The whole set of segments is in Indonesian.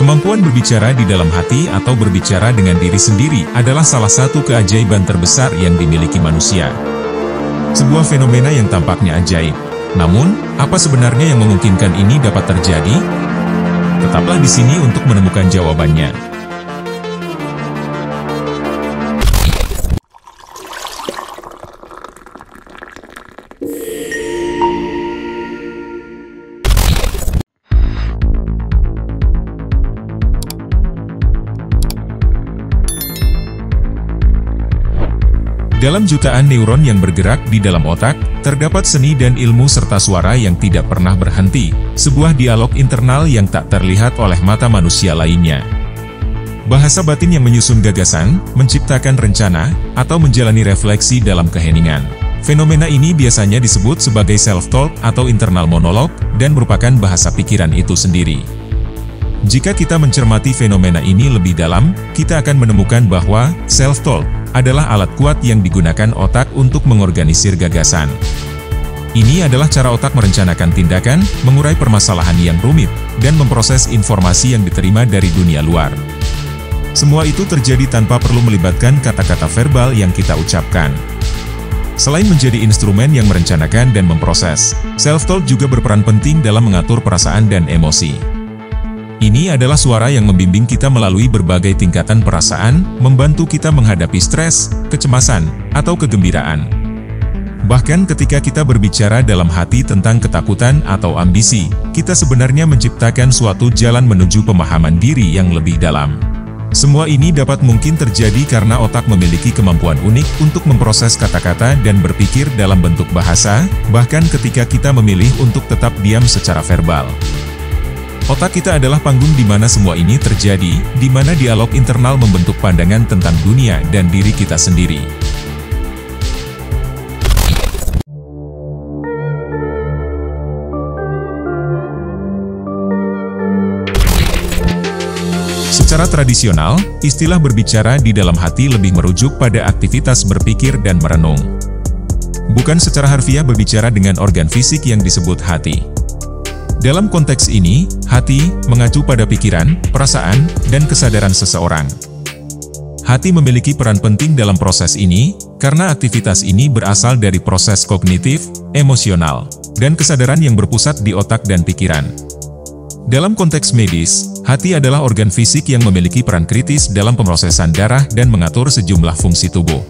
Kemampuan berbicara di dalam hati atau berbicara dengan diri sendiri adalah salah satu keajaiban terbesar yang dimiliki manusia. Sebuah fenomena yang tampaknya ajaib. Namun, apa sebenarnya yang memungkinkan ini dapat terjadi? Tetaplah di sini untuk menemukan jawabannya. Dalam jutaan neuron yang bergerak di dalam otak, terdapat seni dan ilmu serta suara yang tidak pernah berhenti, sebuah dialog internal yang tak terlihat oleh mata manusia lainnya. Bahasa batin yang menyusun gagasan, menciptakan rencana, atau menjalani refleksi dalam keheningan. Fenomena ini biasanya disebut sebagai self-talk atau internal monolog, dan merupakan bahasa pikiran itu sendiri. Jika kita mencermati fenomena ini lebih dalam, kita akan menemukan bahwa self-talk adalah alat kuat yang digunakan otak untuk mengorganisir gagasan. Ini adalah cara otak merencanakan tindakan, mengurai permasalahan yang rumit, dan memproses informasi yang diterima dari dunia luar. Semua itu terjadi tanpa perlu melibatkan kata-kata verbal yang kita ucapkan. Selain menjadi instrumen yang merencanakan dan memproses, self-talk juga berperan penting dalam mengatur perasaan dan emosi. Ini adalah suara yang membimbing kita melalui berbagai tingkatan perasaan, membantu kita menghadapi stres, kecemasan, atau kegembiraan. Bahkan ketika kita berbicara dalam hati tentang ketakutan atau ambisi, kita sebenarnya menciptakan suatu jalan menuju pemahaman diri yang lebih dalam. Semua ini dapat mungkin terjadi karena otak memiliki kemampuan unik untuk memproses kata-kata dan berpikir dalam bentuk bahasa, bahkan ketika kita memilih untuk tetap diam secara verbal. Otak kita adalah panggung di mana semua ini terjadi, di mana dialog internal membentuk pandangan tentang dunia dan diri kita sendiri. Secara tradisional, istilah berbicara di dalam hati lebih merujuk pada aktivitas berpikir dan merenung. Bukan secara harfiah berbicara dengan organ fisik yang disebut hati. Dalam konteks ini, hati mengacu pada pikiran, perasaan, dan kesadaran seseorang. Hati memiliki peran penting dalam proses ini, karena aktivitas ini berasal dari proses kognitif, emosional, dan kesadaran yang berpusat di otak dan pikiran. Dalam konteks medis, hati adalah organ fisik yang memiliki peran kritis dalam pemrosesan darah dan mengatur sejumlah fungsi tubuh.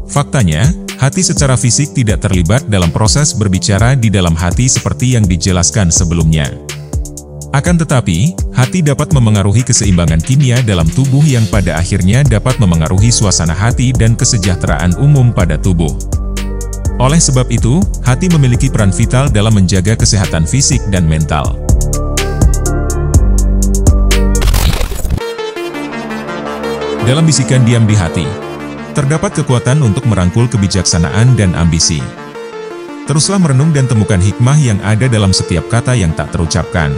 Faktanya, hati secara fisik tidak terlibat dalam proses berbicara di dalam hati seperti yang dijelaskan sebelumnya. Akan tetapi, hati dapat memengaruhi keseimbangan kimia dalam tubuh yang pada akhirnya dapat memengaruhi suasana hati dan kesejahteraan umum pada tubuh. Oleh sebab itu, hati memiliki peran vital dalam menjaga kesehatan fisik dan mental. Dalam bisikan diam di hati, terdapat kekuatan untuk merangkul kebijaksanaan dan ambisi. Teruslah merenung dan temukan hikmah yang ada dalam setiap kata yang tak terucapkan.